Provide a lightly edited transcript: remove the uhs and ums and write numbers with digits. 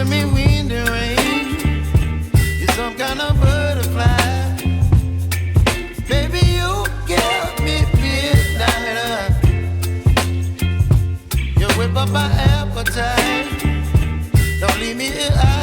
giving me wind and rain. You're some kind of butterfly. Baby, you give me midnight. You whip up my appetite. Don't leave me here.